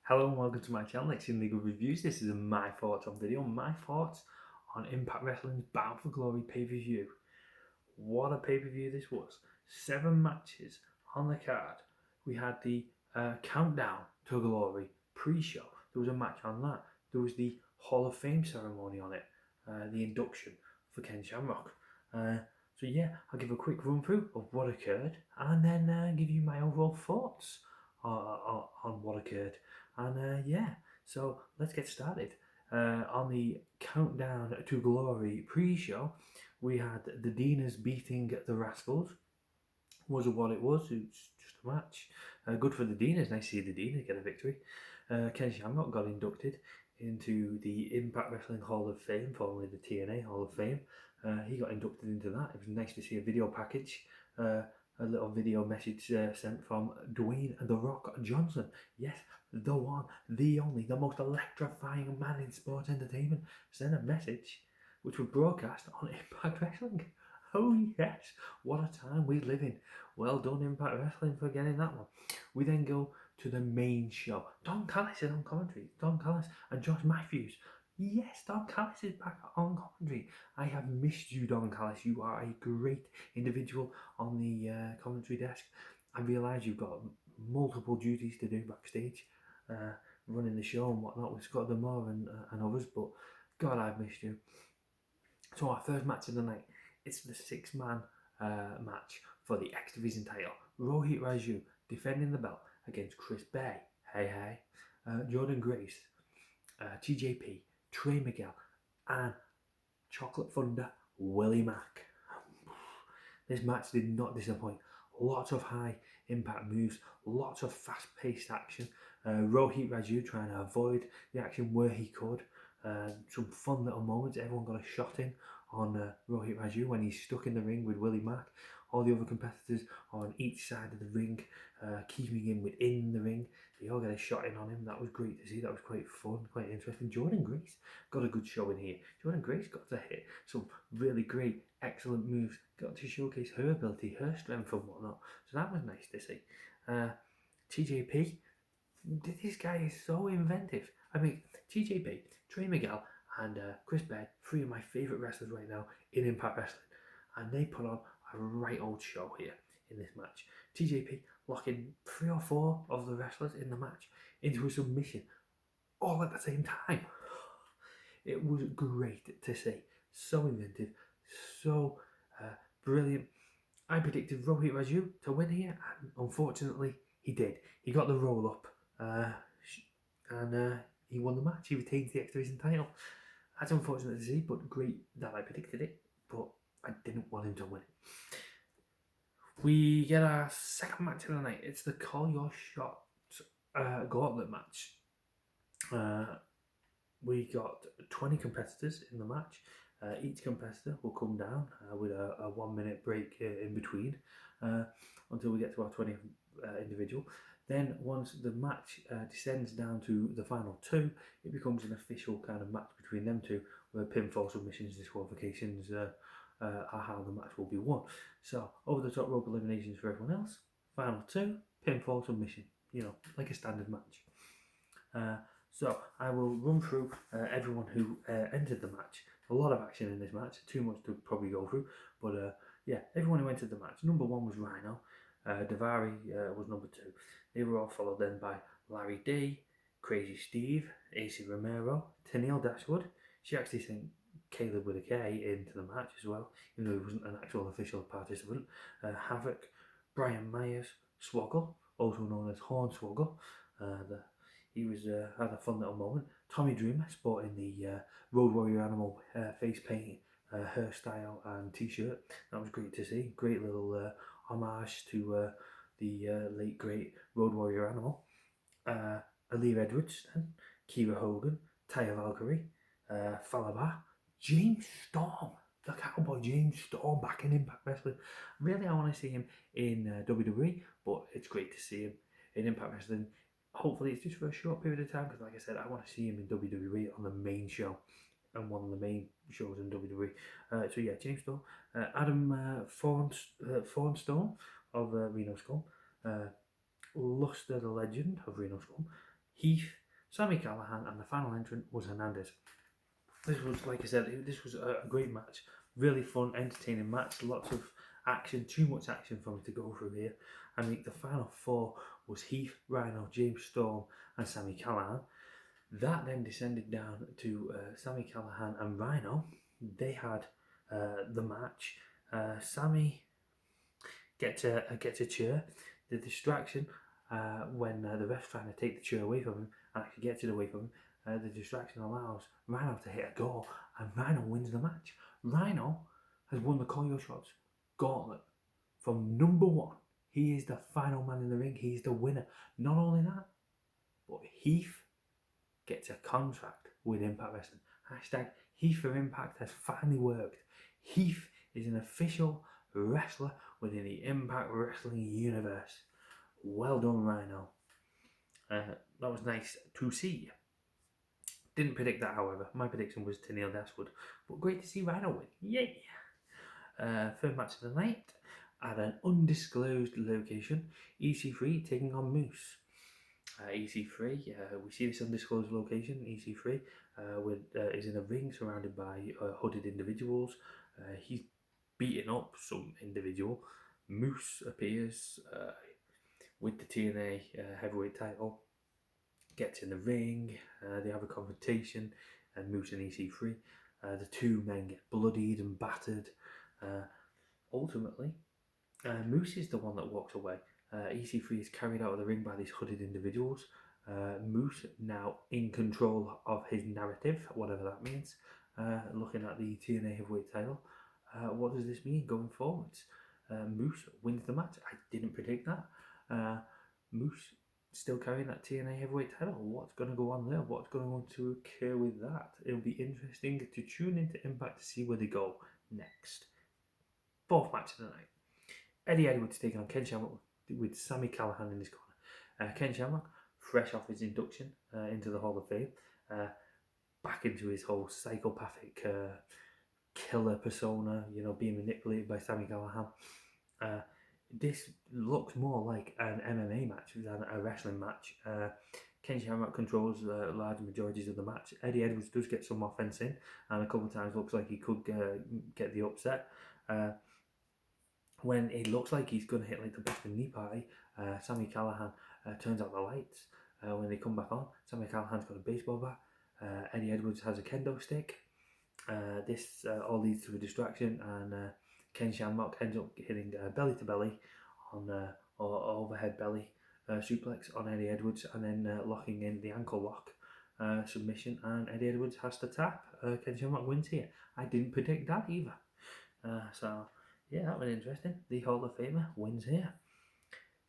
Hello and welcome to my channel, Ec3 Legal Reviews. This is my thoughts on video, my thoughts on Impact Wrestling's Bound for Glory pay-per-view. What a pay-per-view this was. 7 matches on the card. We had the Countdown to Glory pre-show. There was a match on that. There was the Hall of Fame ceremony on it, the induction for Shamrock. So yeah, I'll give a quick run through of what occurred and then give you my overall thoughts on what occurred. And yeah, so let's get started. On the Countdown to Glory pre-show, we had the Dinas beating the Rascals. Was what it was. It's just a match. Good for the Dinas. Nice to see the Dinas get a victory. Ken Shamrock got inducted into the Impact Wrestling Hall of Fame, formerly the TNA Hall of Fame. He got inducted into that. It was nice to see a video package. A little video message sent from Dwayne "The Rock" Johnson. Yes, the one, the only, the most electrifying man in sports entertainment, sent a message which was broadcast on Impact Wrestling. Oh yes, what a time we live in. Well done, Impact Wrestling, for getting that one. We then go to the main show. Don Callis is on commentary. Don Callis and Josh Matthews. Yes, Don Callis is back on commentary. I have missed you, Don Callis. You are a great individual on the commentary desk. I realise you've got multiple duties to do backstage, running the show and whatnot with Scott Demore and others, but God, I've missed you. So our first match of the night, it's the 6-man match for the X Division title. Rohit Raju defending the belt against Chris Bay, Jordan Grace, TJP, Trey Miguel, and Chocolate Thunder, Willie Mack. This match did not disappoint. Lots of high impact moves, lots of fast paced action. Rohit Raju trying to avoid the action where he could. Some fun little moments. Everyone got a shot in on Rohit Raju when he's stuck in the ring with Willie Mack. All the other competitors on each side of the ring, keeping him within the ring. They all got a shot in on him. That was great to see. That was quite fun, quite interesting. Jordan Grace got a good show in here. Jordan Grace got to hit some really great, excellent moves. Got to showcase her ability, her strength and whatnot. So that was nice to see. TJP, this guy is so inventive. I mean, TJP, Trey Miguel and Chris Bay, 3 of my favourite wrestlers right now in Impact Wrestling. And they put on a right old show here in this match. TJP locking 3 or 4 of the wrestlers in the match into a submission all at the same time. It was great to see. So inventive, so brilliant. I predicted Rohit Raju to win here, and unfortunately he did. He got the roll up and he won the match. He retains the X Division title. That's unfortunate to see, but great that I predicted it, but I didn't want him to win it. We get our second match of the night. It's the Call Your Shot gauntlet match. We got 20 competitors in the match. Each competitor will come down with a 1-minute break in between until we get to our 20th individual. Then once the match descends down to the final 2, it becomes an official kind of match between them 2, where pinfall, submissions, disqualifications are how the match will be won. So over the top rope eliminations for everyone else. Final 2, pinfall, submission. You know, like a standard match. So I will run through everyone who entered the match. A lot of action in this match, too much to probably go through, but yeah, everyone who entered the match. Number 1 was Rhino, Davari was number 2. They were all followed then by Larry D, Crazy Steve, AC Romero, Tennille Dashwood. She actually sent Caleb with a K into the match as well, even though he wasn't an actual official participant. Havoc, Brian Myers, Swoggle, also known as Hornswoggle. He was had a fun little moment. Tommy Dreamer sporting the Road Warrior Animal face paint, hairstyle and t-shirt. That was great to see. Great little homage to the late great Road Warrior Animal. Aaliyah Edwards, then, Kira Hogan, Taya Valkyrie, Falaba, James Storm. The Cowboy James Storm back in Impact Wrestling. Really, I want to see him in WWE, but it's great to see him in Impact Wrestling. Hopefully it's just for a short period of time, because like I said, I want to see him in WWE on the main show and one of the main shows in WWE. So yeah, James Storm, Adam Thornstone of Reno Scum, Luster the Legend of Reno Scum, Heath Sami Callihan, and the final entrant was Hernandez. This was, like I said, this was a great match. Really fun, entertaining match. Lots of action, too much action for me to go through here. I mean, the final four was Heath, Rhino, James Storm, and Sami Callihan. That then descended down to Sami Callihan and Rhino. They had the match. Sami gets a chair. The distraction when the ref's trying to take the chair away from him and actually gets it away from him. The distraction allows Rhino to hit a goal, and Rhino wins the match. Rhino has won the Call Your Shots gauntlet from number one. He is the final man in the ring. He's the winner. Not only that, but Heath gets a contract with Impact Wrestling. Hashtag Heath for Impact has finally worked. Heath is an official wrestler within the Impact Wrestling universe. Well done, Rhino. That was nice to see. Didn't predict that, however. My prediction was Tennille Dashwood. But great to see Rhino win. Yay! Third match of the night at an undisclosed location. Ec3 taking on Moose. Ec3, we see this undisclosed location. Ec3 is in a ring surrounded by hooded individuals. He's beating up some individual. Moose appears with the TNA heavyweight title. Gets in the ring, they have a confrontation, and Moose and Ec3. The two men get bloodied and battered. Ultimately, Moose is the one that walks away. Ec3 is carried out of the ring by these hooded individuals. Moose now in control of his narrative, whatever that means. Looking at the TNA heavyweight title, what does this mean going forwards? Moose wins the match. I didn't predict that. Moose still carrying that TNA heavyweight title. What's going to go on there? What's going to occur with that? It'll be interesting to tune into Impact to see where they go next. Fourth match of the night. Eddie Edwards taking on Kenshaw with Sami Callihan in his corner. Ken Shamrock, fresh off his induction into the Hall of Fame, back into his whole psychopathic killer persona, being manipulated by Sami Callihan. This looks more like an MMA match than a wrestling match. Ken Shamrock controls large majorities of the match. Eddie Edwards does get some offense in, and a couple of times looks like he could get the upset. When it looks like he's going to hit like the best in knee party, Sami Callihan turns out the lights. When they come back on, Sami Callihan's got a baseball bat. Eddie Edwards has a kendo stick. This all leads to a distraction, and Ken Shamrock ends up hitting belly to belly on or overhead belly suplex on Eddie Edwards, and then locking in the ankle lock submission, and Eddie Edwards has to tap. Ken Shamrock wins here. I didn't predict that either. So yeah, that was interesting. The Hall of Famer wins here.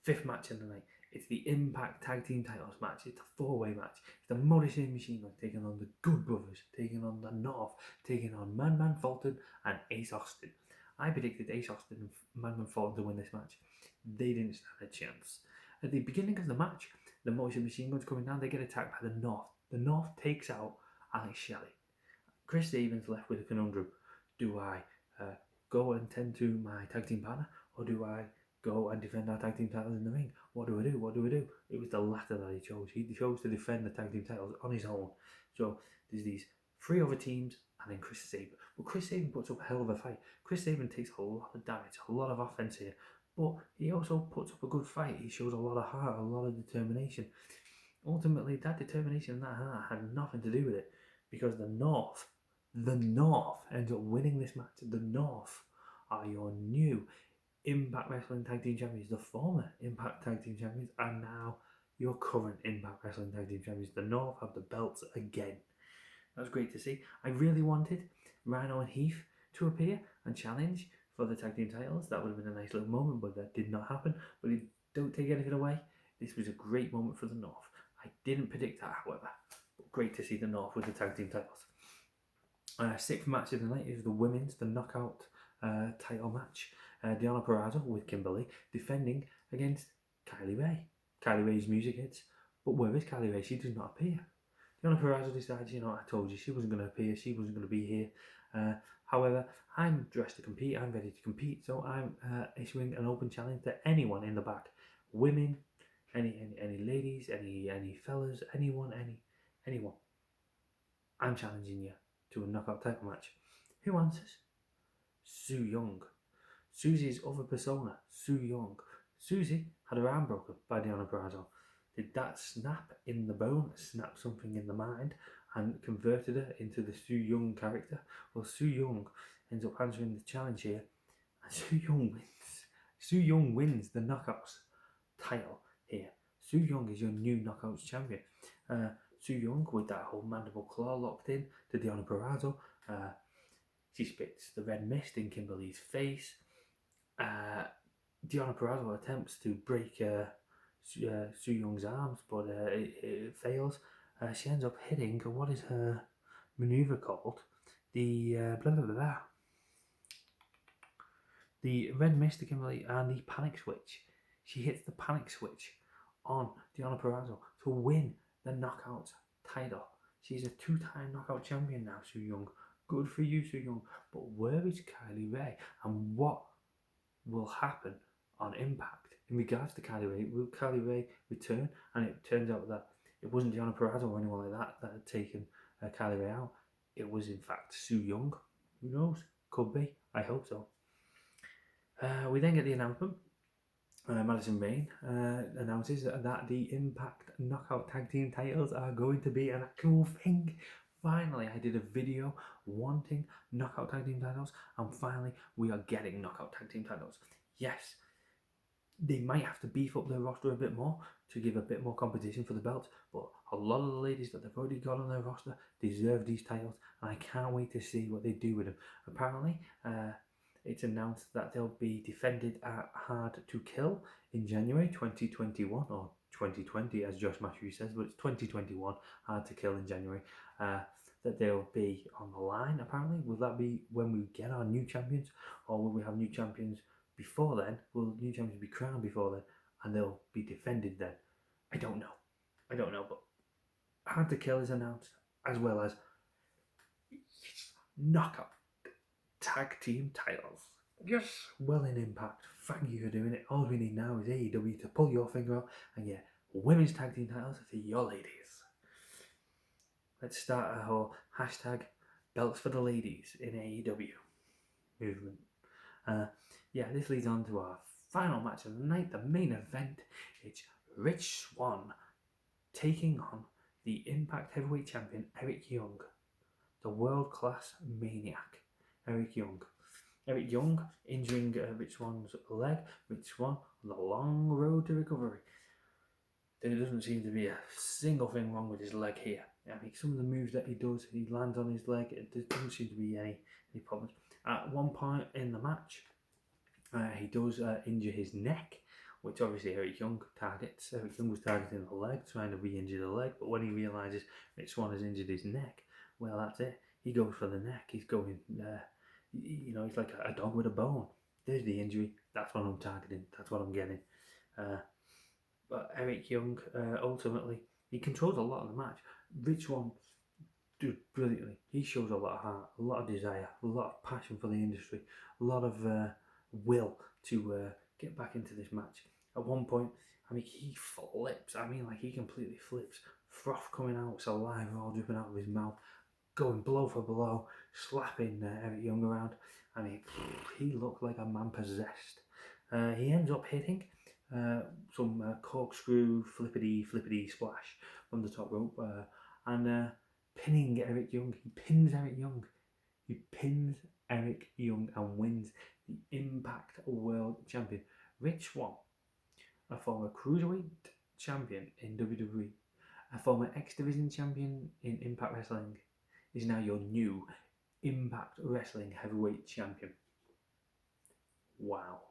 Fifth match of the night. It's the Impact Tag Team Titles match. It's a four-way match. It's the Motor City Machine Gun taking on the Good Brothers, taking on the North, taking on Man Fulton and Ace Austin. I predicted Ace Austin and Man Fulton to win this match. They didn't stand a chance. At the beginning of the match, the Motor City Machine Gun's coming down. They get attacked by the North. The North takes out Alex Shelley. Chris Sabin's left with a conundrum. Do I go and tend to my tag team partner, or do I go and defend our tag team titles in the ring? What do I do? What do I do? It was the latter that he chose. He chose to defend the tag team titles on his own. So there's these three other teams and then Chris Sabin. But Chris Sabin puts up a hell of a fight. Chris Sabin takes a lot of damage, a lot of offense here. But he also puts up a good fight. He shows a lot of heart, a lot of determination. Ultimately, that determination and that heart had nothing to do with it, because the North ends up winning this match. The North are your new Impact Wrestling Tag Team Champions. The former Impact Tag Team Champions are now your current Impact Wrestling Tag Team Champions. The North have the belts again. That was great to see. I really wanted Rhino and Heath to appear and challenge for the tag team titles. That would have been a nice little moment, but that did not happen. But it don't take anything away. This was a great moment for the North. I didn't predict that, however. But great to see the North with the tag team titles. Sixth match of the night is the women's, the knockout title match. Deonna Purrazzo with Kimberly defending against Kylie Ray. Kylie Ray's music hits, but where is Kylie Ray? She does not appear. Deonna Purrazzo decides, I told you she wasn't going to appear, she wasn't going to be here. However, I'm dressed to compete, I'm ready to compete, so I'm issuing an open challenge to anyone in the back. Women, any ladies, any fellas, anyone, anyone. I'm challenging you to a knockout title match. Who answers? Su Yung. Susie's other persona, Su Yung. Susie had her arm broken by Deonna Purrazzo. Did that snap in the bone, snap something in the mind, and converted her into the Su Yung character? Well, Su Yung ends up answering the challenge here, and Su Yung wins. Su Yung wins the Knockouts title here. Su Yung is your new Knockouts champion. Su Yung, with that whole mandible claw locked in to Deonna Purrazzo, she spits the red mist in Kimberly's face. Deonna Purrazzo attempts to break Su Young's arms, but it fails. She ends up hitting, what is her maneuver called? The the red mist to Kimberly and the panic switch. She hits the panic switch on Deonna Purrazzo to win the knockout title. She's a 2-time knockout champion now, Su Yung. Good for you, Su Yung. But where is Kylie Rae? And what will happen on Impact in regards to Kylie Rae? Will Kylie Rae return? And it turns out that it wasn't Deonna Purrazzo or anyone like that that had taken Kylie Rae out. It was in fact Su Yung. Who knows? Could be. I hope so. We then get the announcement. Madison Rayne announces that the Impact Knockout Tag Team titles are going to be an actual thing. Finally, I did a video wanting Knockout Tag Team titles, and finally we are getting Knockout Tag Team titles. Yes, they might have to beef up their roster a bit more to give a bit more competition for the belts, but a lot of the ladies that they've already got on their roster deserve these titles, and I can't wait to see what they do with them. Apparently, it's announced that they'll be defended at Hard to Kill in January 2021, or 2020 as Josh Matthews says, but it's 2021, Hard to Kill in January. That they'll be on the line, apparently. Will that be when we get our new champions, or will we have new champions before then? Will new champions be crowned before then, and they'll be defended then? I don't know, but Hard to Kill is announced, as well as Knockout Tag Team titles. Yes, well in Impact. Thank you for doing it. All we need now is AEW to pull your finger out and get women's tag team titles for your ladies. Let's start a whole hashtag belts for the ladies in AEW movement. This leads on to our final match of the night, the main event. It's Rich Swann taking on the Impact Heavyweight Champion Eric Young, the world-class maniac. Eric Young injuring Rich Swann's leg. Rich Swann on the long road to recovery. There doesn't seem to be a single thing wrong with his leg here. I mean, some of the moves that he does, he lands on his leg. There doesn't seem to be any problems. At one point in the match, he does injure his neck, which obviously Eric Young targets. Eric Young was targeting the leg, trying to re-injure the leg, but when he realises Rich Swann has injured his neck, well, that's it. He goes for the neck. He's going, he's like a dog with a bone. There's the injury. That's what I'm targeting. That's what I'm getting. But Eric Young, ultimately, he controls a lot of the match. Rich Swann did brilliantly. He shows a lot of heart, a lot of desire, a lot of passion for the industry, a lot of will to get back into this match. At one point, he flips. He completely flips. Froth coming out, saliva all dripping out of his mouth, going blow for blow, slapping Eric Young around. He looked like a man possessed. He ends up hitting some corkscrew flippity splash from the top rope and pinning Eric Young. He pins Eric Young. He pins Eric Young and wins the Impact World Champion. Rich Swann, a former Cruiserweight champion in WWE, a former X Division champion in Impact Wrestling, is now your new Impact Wrestling Heavyweight Champion. Wow.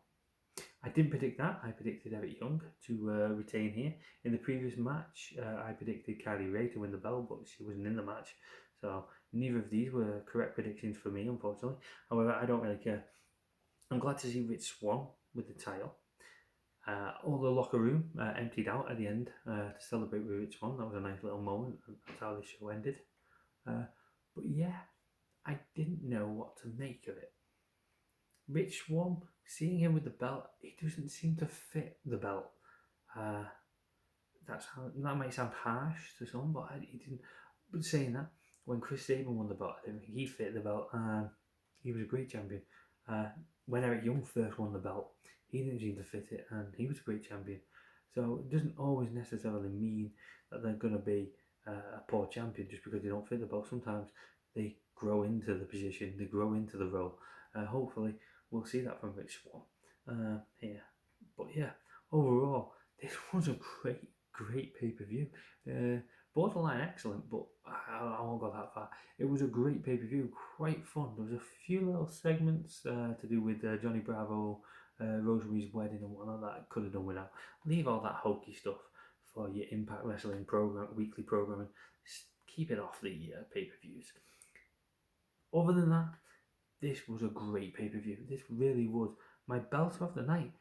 I didn't predict that. I predicted Eric Young to retain here. In the previous match, I predicted Kylie Rae to win the belt, but she wasn't in the match. So neither of these were correct predictions for me, unfortunately. However, I don't really care. I'm glad to see Rich Swann with the title. All the locker room emptied out at the end to celebrate with Rich Swann. That was a nice little moment. That's how the show ended. But yeah, I didn't know what to make of it. Rich Swann, seeing him with the belt, he doesn't seem to fit the belt. That might sound harsh to some, but he didn't. But saying that, when Chris Sabin won the belt, I think he fit the belt. He was a great champion. When Eric Young first won the belt, he didn't seem to fit it, and he was a great champion. So it doesn't always necessarily mean that they're going to be a poor champion just because they don't fit the belt. Sometimes they grow into the position, they grow into the role. Hopefully, we'll see that from Rich Swann here. But yeah, overall, this was a great pay-per-view. Borderline excellent, but I won't go that far. It was a great pay-per-view, quite fun. There was a few little segments to do with Johnny Bravo, Rosemary's wedding and whatnot that I could have done without. Leave all that hokey stuff for your Impact Wrestling weekly programming. Just keep it off the pay-per-views. Other than that, this was a great pay-per-view. This really was. My belter of the night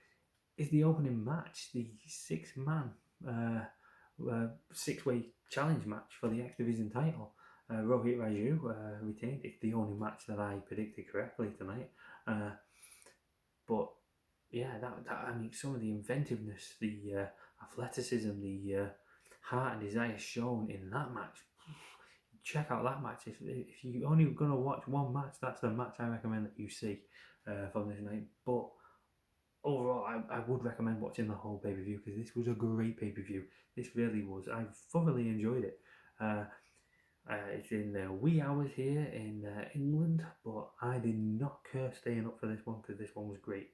is the opening match, the six-man, six-way challenge match for the X Division title. Rohit Raju retained. It's the only match that I predicted correctly tonight. But yeah, that I mean, some of the inventiveness, the athleticism, the heart and desire shown in that match. Check out that match. If you're only going to watch one match, that's the match I recommend that you see from this night. But overall, I would recommend watching the whole pay-per-view because this was a great pay-per-view. This really was. I thoroughly enjoyed it. It's in the wee hours here in England, but I did not curse staying up for this one because this one was great.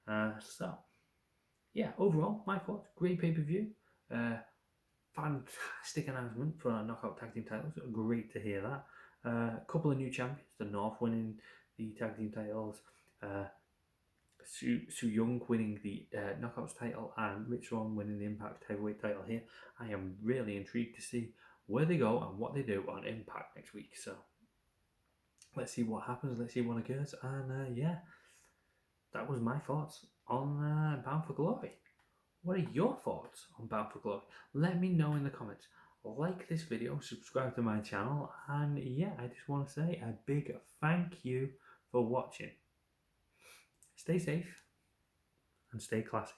So, yeah, overall, my thoughts, great pay-per-view. Fantastic announcement for our Knockout Tag Team titles. Great to hear that. A couple of new champions. The North winning the Tag Team titles. Su Young winning the Knockouts title and Rich Swann winning the Impact Heavyweight title here. I am really intrigued to see where they go and what they do on Impact next week. So let's see what happens. Let's see what occurs. And yeah, that was my thoughts on Bound for Glory. What are your thoughts on Bound for Glory? Let me know in the comments. Like this video, subscribe to my channel, and yeah, I just want to say a big thank you for watching. Stay safe and stay classy.